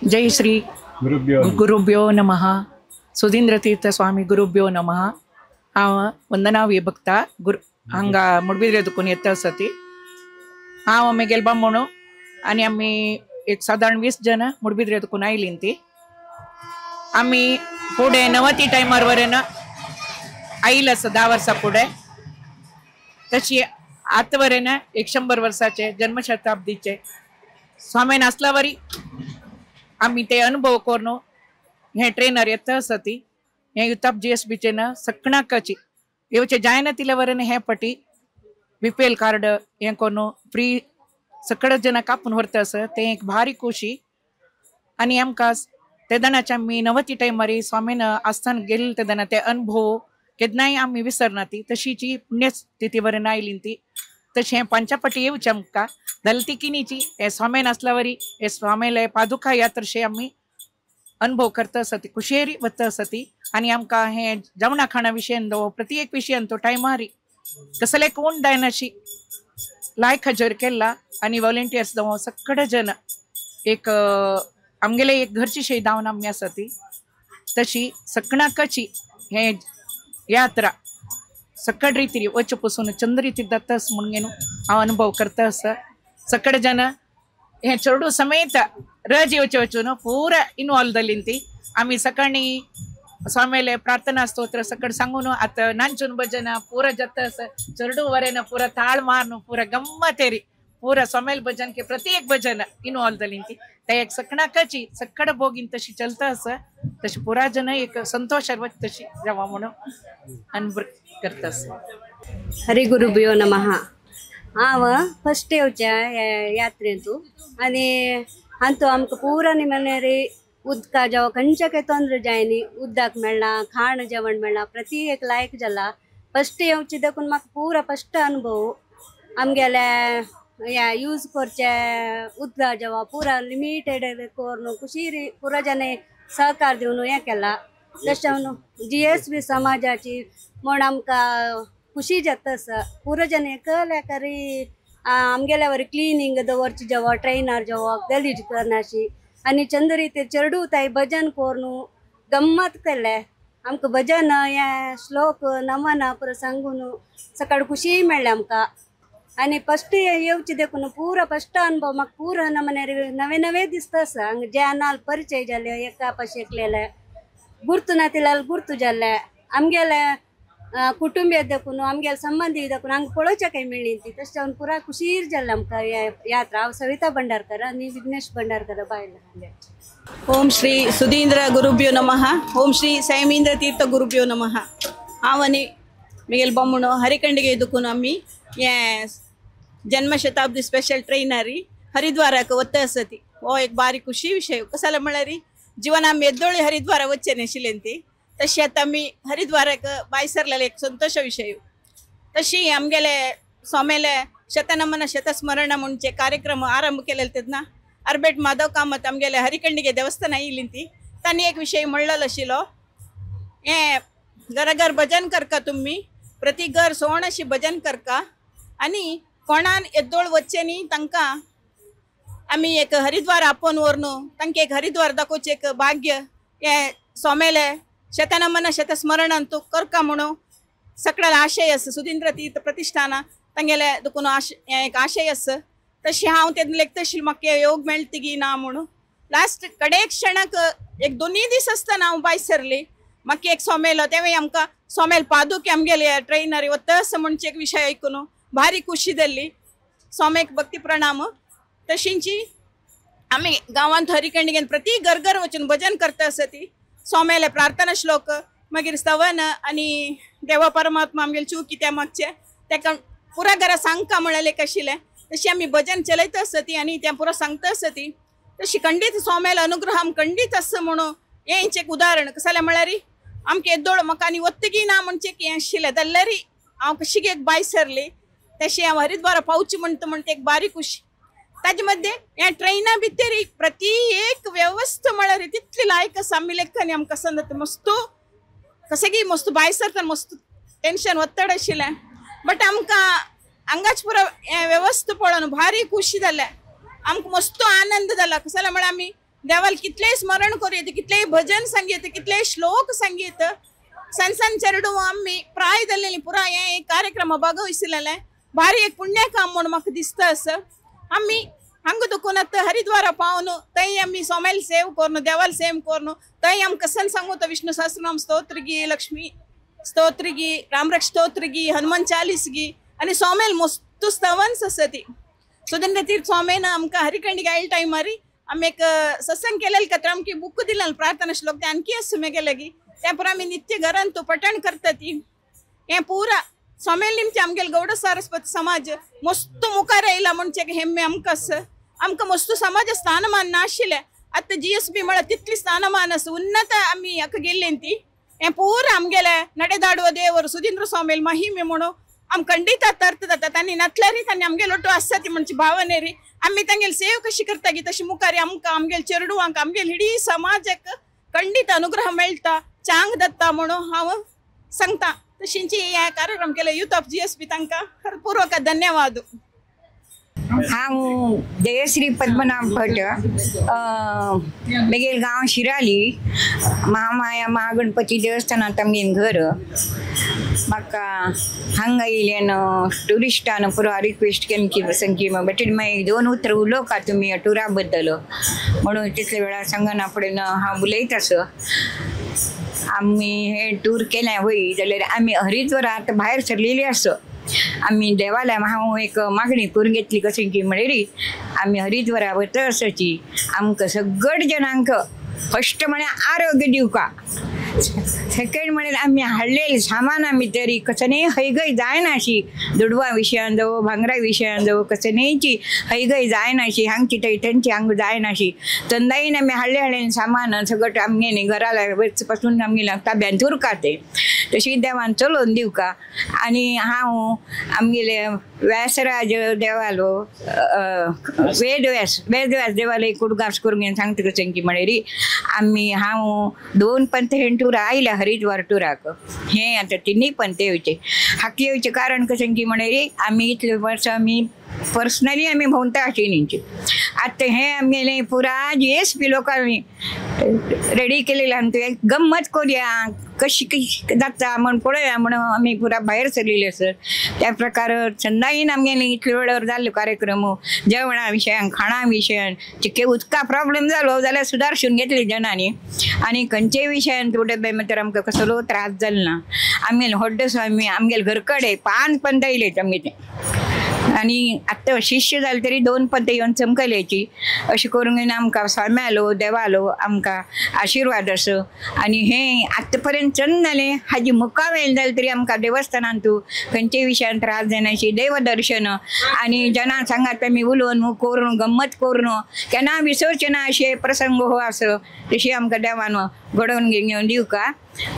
जय श्री गुरुभ्यो नमः. सुधींद्र तीर्थ स्वामी गुरुभ्यो नमः. हांव वंदना विभक्ता हांगा मुडबिद्रे दुखून येता सती. हांव आमी म्हणून आनी आमी एक साधारण 20 जन मुडबिद्रे दुखून आयलीं ती. आमी फुडें 90 टायमार वरेन आयिल्ले आसा 10 वर्सां फुडें. तशी आतां वरेन 100 वर्साचे जन्मशताब्दीचे स्वामीन आसला वरी आम्ही ते अनुभव करून हे ट्रेनर येता आसती. हे युताप GSBचे न सकणाकाची येवचे जायना तिले वरेन हे पटी BPL कार्ड हे करून फ्री सकड जन कापून व्हरता आसा. ते एक भारी खुशी. आणि आमकां ते दनाच्या आमी 90 टायमारी स्वामीन आस्थान गेले ते दना ते अनुभव केन्नाय आमी विसरना ती. तशीची पुण्यस्थिती वरेन आयली ती. तशें हे पंचपटी येवचें आमकां दलती किनीची हे स्वामीन आसला वरी हे स्वामीले पादुका यात्रशे आमी अनुभव करता आसती. खुशेरी वता आसती. आणि आमकां हे जेवणा खाणा विशयान प्रत्येक विशयान तो टायमारी कसले कोण दायनाशी लायक हजर केला. आणि वॉलंटियर्स दो सकड जन एक आमगेले एक घरची शे दावन आमी आसा ती. तशी सकणाकाची हे यात्रा सकड रीती वच पसून चंद रीती जातास म्हणून हांव अनुभव करता आसा. सकड जन हे चेडू समेत रज येवचे वचून पूरा इन्वॉल्व जाली ती. आमी सकाळी स्वामीले प्रार्थना स्तोत्र सकड सांगून आता नांचून भजन पूरा जाता आसा. चेडू वरेन पूरा ताळ मारून पूरा गम्मतेरी पूरा स्वामील भजन के प्रत्येक भजन इन्वॉल्व जाली ती. ते एक सकणाकाची सकड बोगीन तशी चलता आसा. तशी पुरा जन एक संतोष तशी जावा म्हणून अनुभव करता आसा. हरी गुरुभ्यो नमः. हांव फस्ट येवच्या यात्रेंतू आनी हांतू आमकां पुरा निमणेरी उदका जेवा खंयचे काही तोंदर जायनी. उदक मेळना, खाण जेवण मेळना, प्रति एक लायक जाला. फस्ट येवची देखून म्हाका पुरा फस्ट अनुभव आमगेले या यूज करचे उदका जेवा पुरा लिमिटेड करून खुशी पुरा जने सहकार दिवन हें केला. तशें GSB समाजाची म्हण आमकां खुशी जाता आसा. पुरो जन एकल्या करी आमगेल्या वरी क्लिनिंग दवरची जेवा ट्रेनर जेवा गलीज करनाशी. आनी चंद रीती चेडू ताई भजन करून गम्मत केले. आमकां भजन हे श्लोक नमन पुरो सांगून सकाळ खुशी मेळ्ळी आमकां. आनी फस्ट येवची देखून पुरो फस्ट अनुभव म्हाका पुरो नमने नवे नवे दिसता आसा. हांगा जेनाल परिचय जाले एका पाशेकलेले गुर्तू ना तिला गुर्तू जाल्ले आमगेले कुटुंबीय देखून आमगेले संबंधी देखून हांगा पळोवचें काही मेळ्ळी ती. तशें पुरा खुशीर जाल्लें आमकां यात्रा. हांव सविता भंडारकर आनी विघ्नेश भंडारकर बायल. ओम श्री सुधींद्र गुरुभ्यो नमः. ओम श्री सैमींद्र तीर्थ गुरुभ्यो नमः. हांव आनी मिगेल बॉम्मण हरिकंडिगे दुखून आमी हे जन्मशताब्दी स्पेशल ट्रेनरी हरिद्वाराक वता आसा ती. हो एक बारी खुशी विषय. कसं जालें म्हळ्यार जिवन आमी येद्दोळी हरिद्वारा वच्चे नाशिल्लें ती. तशी आतां आमी हरिद्वाराक भायर सरलेले एक संतोश विषय. तशी आमगेले स्वामीले शतनमन शतस्मरण म्हणचे कार्यक्रम आरंभ केलेले तेन्ना अर्बेट माधव कामत आमगेले हरिकंडिगे देवस्थान आयिल्ली ती. तांणी एक विषय म्हणलेलो आशिल्लो हे घर भजन करका तुम्ही प्रति घर सोण अशी भजन करका. आनी कोणान येद्दोळ वच्चे न्ही तांकां आमी एक हरिद्वार आपोवन व्हरून तांकां एक हरिद्वार दाखोवचें एक भाग्य हे स्वामीले शतनमन शतस्मरण तू करका म्हणून सकळ्याला आशय आसा. सुधींद्र तीर्थ प्रतिष्ठान तांगेले देखून एक आशय आसा. तशी हांव तेन्ना लेखता आशिल्लें म्हाका योग मेळटगी ना म्हणून. लास्ट कडेक क्षणाक एक 2 दीस आसतना हांव भायर सरली. म्हाका एक सोमेलो तेवें आमकां सोमेल पादुके आमगेले ट्रेनर वता आसा म्हणचे एक विशय आयकून भारी खुशी जाल्ली. सोमेक भक्ती प्रणाम. तशींची आमी गांवांत हरिकंडिगेन प्रति घर वचून भजन करता आसा ती. स्वामीले प्रार्थना श्लोक मागीर स्तवन आनी देवा परमात्मा आमगेले चूक कित्या मागचे तेका पुरा घरा सांगका म्हळ्यार आशिल्लें. तशी आमी भजन चलयता आसा ती आनी तें पुरो सांगता आसा ती. तशी खंडीत स्वामीले अनुग्रह आमकां खंडीत आसा म्हणून हें एक उदाहरण. कसं जालें म्हळ्यार आमकां येद्दोळ म्हाका आनी वत्तगी ना म्हणचे हें आशिल्लें जाल्यार हांव कशी एक भायर सरली. तशी हांव हरिद्वारा पावची म्हणटा एक बारी खुशी. ताजे मध्ये ह्या ट्रेना भितर प्रति एक व्यवस्था म्हळ्यार तितली लायक आसा. आमी लेखनी आमकां सांगता मस्त कशें की मस्त भायर सरतना मस्त टेन्शन वत्तड आशिल्लें. बट आमकां हांगाच पुरो हे व्यवस्था पळोवन भारी खुशी जालें. आमकां मस्त आनंद जाला. कसं जालें म्हळ्यार आमी देवाल कितलेय स्मरण करू येते, कितलेय भजन संगीत, कितलेय श्लोक संगीत सण चरडू आम्ही प्रायदल्ली पुरा हे कार्यक्रम भागवहिसलेले भारी एक पुण्य काम म्हणून म्हाका दिसता असं. आम्ही हंग दुखून हरिद्वार पावन थंय आम्ही सोमेल सेव करून देवाल सेव करून थंय आमकां सण सांगूत विष्णू सहस्रनाम स्तोत्र गी, लक्ष्मी स्तोत्र गी, रामरक्ष स्तोत्र गी, हनुमान चालीस गी आणि सोमेल मस्त स्तवन्स आसा ती. सुधींद्र तीर्थ स्वामीन आमकां हरिकंडी आयल्या टायमार आमी एक सत्संग केलेले का तर आमकां बुक दिलें प्रार्थना श्लोक ते आणखी आसा मेगे लागी त्या पुरा आमी नित्य घरान तो पठण करता ती. हे पुरा सोमेल निमचे आमगेल गौड सारस्वत समाज मस्त मुखार येयला म्हणजे हेम्मे आमकां आसा. आमकां मस्त समाज स्थानमान नाशिल्ले आतां GSB म्हळ्यार तितली स्थानमान आसा उन्नत आमी हाका गेल्ली ती. हे पुरा आमगेले ನಡೆದಾಡುವ ದೇವರು सुधींद्र स्वामील महिमे म्हणून आम खंडित अर्थ जातात आणि नतल्यारी त्यांनी आमगेलो तो आसा ती म्हणजे भावने री आम्ही तांगेल सेव कशी करता गी तशी मुखारी आमकां आमगेल चेडवांक आमगेल हिडी समाजाक खंडित अनुग्रह मेळटा चांग दत्ता म्हणून हांव सांगता. तशींची हे कार्यक्रम केले यूथ ऑफ GSB तांकां हरपूर्वक धन्यवाद. हांव जयश्री पद्मनाभ भट मेगेल गांव शिराली महामाया महागणपती देवस्थानात आमगेन घर. म्हाका हांगा येयल्यान ट्युरिस्टान पुरो रिक्वेस्ट केली की संकी बट मागीर 2 उतर उलोवका तुमी टुरा बद्दल म्हणून तितले वेळार सांगना फुडें हांव उलयतास. आमी हे टूर केलें वय जाल्यार आमी हरिद्वारांत भायर सरलेली आसा. आम्ही देवाला हांव एक मागणी करून घेतली कशी की म्हणल्यार आमी हरिद्वारा वता आसाची आमकां सगळ जनांक फर्स्ट म्हळ्यार आरोग्य दिवका, सेकंड म्हळ्यार आमी हाडलेलें सामान आमी तरी कसनय हयगय जायना अशी दुडवा विशयान जावं भांगरा विशयान जावं कसनयची हयगय जायना अशी हांगची थंयची हांग जायना अशी तंदाईन आमी हाडलें सामान सगळं आमगे घराला पासून आमगे ताब्यान उरका ते तशी देवान चलोवन दिवका. आनी हांव आमगेले व्यासराज देवालो वेदव्यास देवाले कुडगास करून सांगता कशें म्हळ्यार आमी हांव 2 पंथ हे टुरा आयल्या हरिद्वार टुराक. हे आता 3 पंथ येवचे हाका येवचे कारण कशें की म्हळ्यार आमी इतले वर्स आमी पर्सनली आमी भोंवता आशिल्लींची. आतां हे आमगेलें पुरा GSB लोकांनी रेडी केलेलें आनी तुवें गम्मत करुया कशी जाता म्हण पळोवया म्हणून आमी पुरा भायर सरलेली आसत. त्या प्रकार संदाईन आमगेले इतले वेळार जाल्लो कार्यक्रम जेवणा विशयान खाणा विशयान चिके उदका प्रॉब्लेम जालो जाल्यार सुदारसून घेतले जनांनी आनी खंयच्याय विशयान थोडे तर आमकां कसलो त्रास जालो ना. आमगेले होड्डो स्वामी आमगेले घरकडे 5 पंथ येयले आमगे ते आनी आतां शिष्य जाले तरी 2 पंथ येवन चमकल्याची अशें करून आमकां स्वाम्यालो देवालो आमकां आशिर्वाद असो. आनी हें आतां पर्यंत चंद जालें हाजी मुखार येयलें जाल्यार तरी आमकां देवस्थानांत खंयच्याय विशयान त्रास जायना अशी देवदर्शन आनी जनां सांगात आमी उलोवन करून गम्मत करून केन्ना विसरचे ना अशे प्रसंग हो आसो तशी आमकां देवान घडोवन घेवन दिवका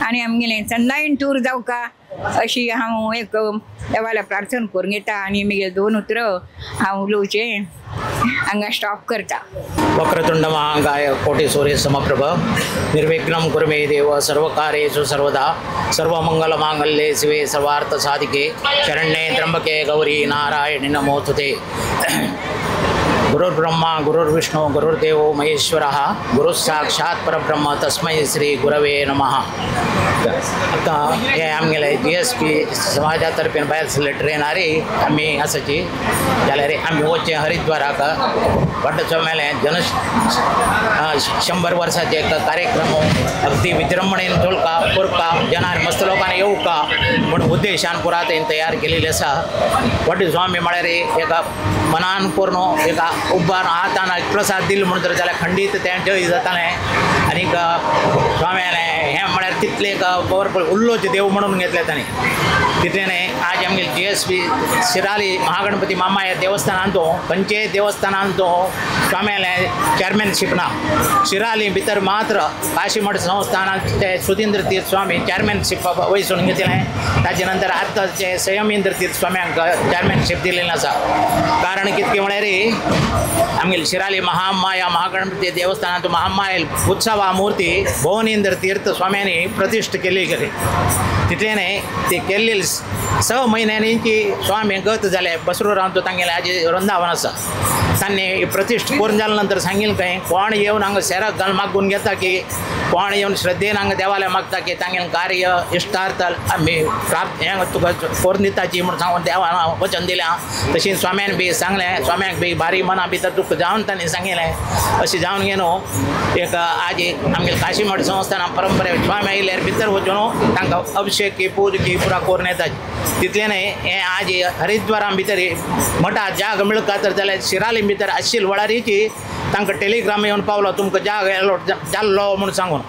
आनी आमगेलें चंदायन टूर जावका अशी हांव एक देवाला प्रार्थना करून घेता. आनी म्हगे 2 उतरां हांव उलोवचें हांगा स्टॉप करता. वक्रतुंड महाकाय कोटि सूर्य समप्रभ निर्विघ्नं कुरु मे देव सर्वकार्येषु सर्वदा सर्वमंगलमांगल्ये शिवे सर्वार्थ साधिके शरण्ये त्र्यंबके गौरी नारायणि नमोस्तुते. गुरुर्ब्रह्मा गुरुर्विष्णु गुरुर्देव महेश्वरः गुरुसाक्षात् परब्रह्म तस्मै श्री गुरवे नमः. आता हे आमगेले GSB समाजातर्फे भायर सरले ट्रेनारी आमी आसाची जाल्यार आमी वचचें हरिद्वाराक व्हडलो सोमेले 100 वर्साचे कार्यक्रम अगदी विजृंभणेन चलका करका जनार मस्त लोकांनी येवका म्हणून उद्देशान पुरा तयार केलेली आसा. व्हडलो स्वामी म्हळ्यार एका मनान करून एका उभार हातान प्रसाद दिलो म्हणून तर जाल्यार खंडीत तें जय जातालें. आनीक स्वाम्यालें हें म्हळ्यार तितलें पवरफूल उल्लोच देव म्हणून घेतले ताणें तितलें आज आमगे GSB शिराली महागणपती मामाया देवस्थानांत खंयचेय देवस्थानांत स्वाम्यालें चॅरमॅनशीप ना. शिराली भितर मात्र काशीमठ संस्थानांत ते सुधींद्र तीर्थ स्वामी चॅरमॅनशीप वयसून घेतलें. ताचे नंतर आतांचे संयमेंद्र तीर्थ स्वाम्यांक चॅरमॅनशीप दिलेलें आसा. कारण कितके म्हळ्यार आमगे शिराली महामाया महागणपती देवस्थानांत महामायल उत्सवा मूर्ती भुवनेंद्र तीर्थ स्वाम्यांनी प्रतिश्ठ केली गेली. तितलें ते केल्ली 6 म्हयन्यांनी ती स्वामी गत जाले बसरूरांत तांगेलें आज वृंदावन आसा. त्यांनी प्रतिष्ठा करून झाल्यानंतर सांगेल काय कोण येऊन हांगा सेराक घाल मागून घेता की कोण येऊन श्रद्धेन हांगा देवालय मागता की तांगेलें कार्य इश्टार्थ आमी प्राप्त हें तुका करून दिताची म्हूण सांगून देवान वचन दिलें तशें स्वाम्यान बी सांगलें स्वाम्याक बी बारी मना भितर दुख जावन तांणी सांगिल्लें अशें जावन घे न्हू एक आज आमगे काशी मठ संस्थान परंपरे स्वामी आयल्यार भितर वचून तांकां अभिषेक की पूज की पुरा करून येताची तितलें न्हय हें आज हरिद्वारां भितर मठात जाग मेळका तर जाल्यार शिराली भितर आशिल्ली वळारीची तांकां टेलिग्राम येवन पावलो तुमकां जाग एलोट जाल्लो म्हूण सांगून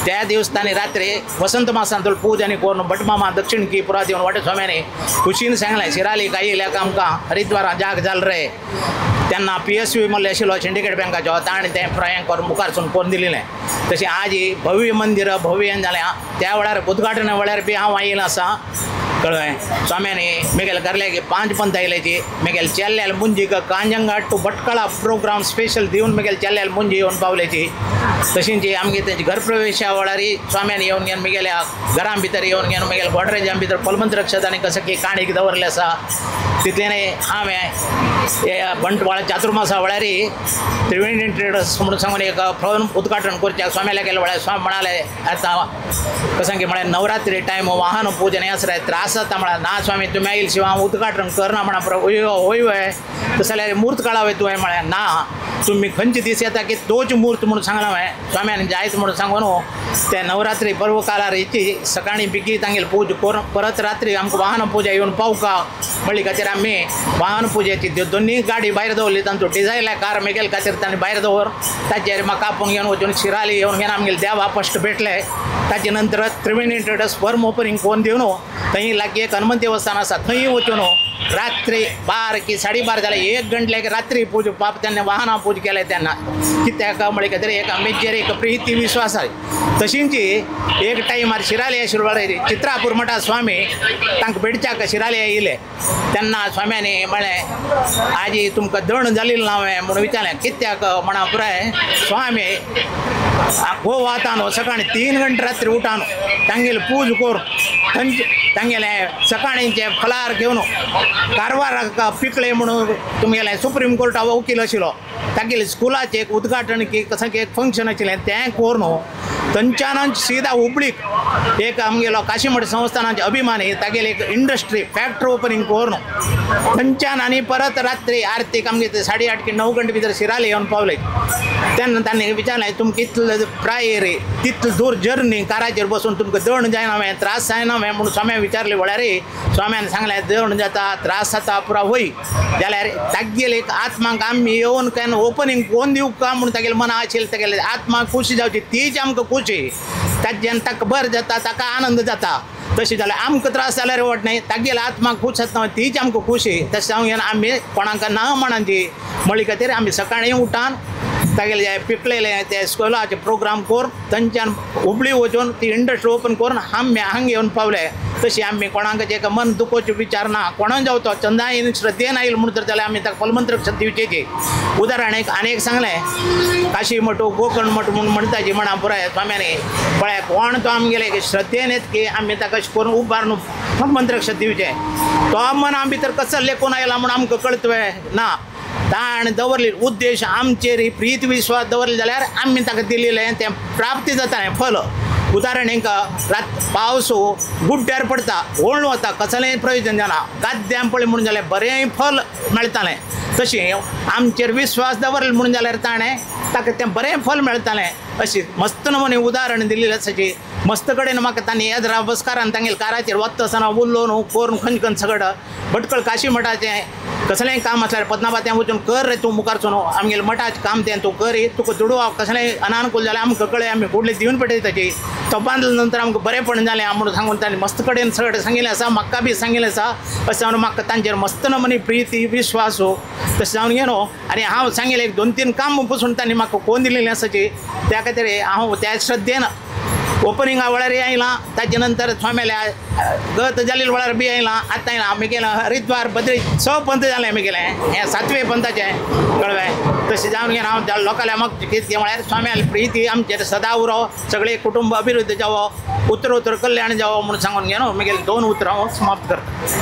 त्या दिवस तांणी रात्री वसंत मासांत पूज आनी करून भटमामा दक्षिण की पुरात येवन वाटे स्वाम्यानी खुशीन सांगलें शिराली काय येयल्याक आमकां हरिद्वारां जाग जाल रे तेन्ना PSV मल्ले आशिल्लो सिंडिकेट बँकाचो ताणें तें प्रयत्न करून मुखारसून करून दिलेलें तशें आज भव्य मंदिर भव्य जालें त्या वेळार उद्घाटना वेळार बी हांव आयिल्लो आसा कळ्ळें स्वाम्यानी मेगेल घरल्याक 5 पंत आयल्याची मेगेल चेल्ल्याल मुंजीक कांजंगाट टू भटकळा प्रोग्राम स्पेशल दिवन मेगेल चेल्ल्याल मुंजी येवन पावल्याची तशींच आमगे तेंची घरप्रवेशा वेळारी स्वाम्यान येवन घेवन मेगेल्या घरां भितर येवन घेवन मेगेल गोडरेजां भितर पलमंत्रक्षतांनी कसं की काणीक दवरलें आसा तितलें हांवें बंटवाळ चातुर्मासा वेळारी त्रिवेणी ट्रेडर्स म्हणून सांगून एक फॉर्म उद्घाटन करच्या स्वाम्याला गेल्या वेळार स्वामी म्हणाले आतां कसं की म्हळ्यार नवरात्री टायम वाहन पूजन हें आसता त्रास जाता म्हळ्यार ना स्वामी तुमी आयिल्ले शिवाय हांव उद्घाटन करना म्हणा वय तशें जाल्यार मूर्त काळावय तुवें म्हळ्यार ना तुम्ही खंयचे दीस येता की तोच मुहूर्त म्हणून सांगला हांवें स्वाम्यान जायत म्हणून सांगून ते नवरात्री पर्व काळार येची सकाळी बेगी तांगेली पूज करून परत रात्री आमकां वाहन पुजा येवन पावका म्हणली खातीर आमी वाहन पुजेची दोन्ही गाडी भायर दवरली तांचो डिझायला कार मेगेल खातीर तांणी भायर दवर ताचेर म्हाका आपूण घेवन वचून शिराली येवन घेवन आमगेले देवा फस्ट भेटले ताचे नंतर त्रिवेणी ट्रेडर्स फर्म ओपनिंग कोण दिवन थंय लागीं एक हनुमंत देवस्थान आसा थंय वचून रात्री 12 की 12:30 जाल्यार 1 घंटल्याक रात्री पूज पाप तेन्ना वाहनां पूज केले तेन्ना कित्याक म्हळ्या खातीर एक आमचेर एक प्रिती विश्वास आहे तशींच एक टायमार शिराली आशिल्ले चित्रापूर मठात स्वामी तांकां भेटच्याक शिराली येयले तेन्ना स्वाम्यानी म्हळें आजी तुमकां दण जालेली ना हांवें म्हणून विचारलें कित्याक म्हणा पुराय स्वामी हो वातान सकाळी 3 घंटे रात्री उठान तांगेले पूज करून तांगेले सकाळींचे फलार घेवन कारवाराक पिकळे म्हणून तुमगेले सुप्रीम कोर्टा वकील आशिल्लो तांगेले स्कुलाचें एक उद्घाटन की कसं की एक फंक्शन आशिल्लें तें करून थंयच्यान सीधा हुबळीक एक आमगेलो काशीमठ संस्थानाचे अभिमानी तागेले एक इंडस्ट्री फॅक्टरी ओपनिंग करून थंयच्यान आनी परत रात्री आरतीक आमगे 8:30 की 9 घंटे भितर शिराली येवन पावले तेन्ना तांणी विचारलें तुमकां इतलो प्राय रे तितलो दूर जर्नी काराचेर बसून तुमकां दण जायना हांवें त्रास जायना हांवें म्हणून स्वाम्यान विचारले वळार स्वाम्यान सांगलें दण जाता त्रास जाता पुरा वय जाल्यार तागेले एक आत्माक आमी येवन केन्ना ओपनिंग कोण दिवं का म्हणून तागेले मना आशिल्लें तागेले आत्माक खुशी जावची तीच आमकां खुशी जेन्ना ताका बरें जाता ताका आनंद जाता तशें जाल्यार आमकां त्रास जाल्यार वट न्हय तागेले आत्माक खूश जाता तीच आमकां खुशी तशें हांव आमी कोणाक ना म्हणची म्हळ्ळे खातीर आमी सकाळीं उठान तागेले पिकलेले ते स्कुलाचे प्रोग्राम करून थंयच्यान हुबळी वचून ती इंडस्ट्री ओपन करून आमी हांगा येवन पावले तशी आमी कोणाक एक मन दुखोवचे विचार ना कोणा जावं तो चंदायन श्रद्धेन आयलो म्हणून तर जाल्यार आमी ताका फलमंत्र दिवचेची उदाहरण एक सांगलें काशी मठ गोकर्ण मठ म्हणून म्हणटाची म्हणा पुराय स्वाम्यानी पळय कोण तो आमगेले श्रद्धेन येत की आमी ताका अशें करून उबारून फलमंत्र दिवचे तो मना भितर कसो लेखून आयला म्हणून आमकां कळतवे ना ताण दवरली उद्देश आमचेर ही प्रीत विश्वास दवरले जाल्यार आमी ताका दिलेलें तें प्राप्ती जातालें फल उदाहरण हांकां पावस गुड्ड्यार पडटा ओळून वता कसलेंय प्रयोजन जाना गाद्यां पळय म्हणून जाल्यार बरें फल मेळटालें तशें आमचेर विश्वास दवरले म्हणून जाल्यार ताणें ताका तें बरें फल मेळटालें अशी मस्त नमुने उदाहरण दिल्लें आसाची मस्त कडेन म्हाका तांणी येद्रा बसकारान तांगेले काराचेर वता आसतना उलोवन करून खंय सगळं भटकळ काशी मठाचें कसलेंय काम आसल्यार पद्मावत्यां वचून कर रे तूं मुखारसून आमगेलें मठाचें काम तें तूं कर तुका दुडवा कसलेंय अनानुकूल जाल्यार आमकां कळय आमी फुडलें दिवन पळयताची तो बांदले नंतर आमकां बरेंपण जालें म्हणून सांगून तांणी मस्त कडेन सगळें सांगिल्लें आसा म्हाका बी सांगिल्लें आसा अशें जावन म्हाका तांचेर मस्त नमुने प्रिती विश्वास तशें जावन घेवन आनी हांव सांगिल्लें 2-3 काम पसून तांणी म्हाका कोण दिलेलीं आसाची त्या खातीर हांव त्या श्रद्धेन ओपनिंगा वेळार आयलां ताचे नंतर स्वाम्याल्या गत जालेले वेळार बी आयलां आतां आयलां आमगेलें हरिद्वार बद्री 6 पंत जालें आमगेलें हें 7वें पंथाचें कळ्ळें तशें जावन घेवन हांव लोकांक म्हाका कितें म्हळ्यार स्वाम्याली प्रिती आमचेर सदा उरो सगळे कुटुंब अभिवृद्धी जावो उत्तरोत्तर कल्याण जावो म्हणून सांगून घेवन म्हगेलें 2 उतरां हांव समाप्त करता.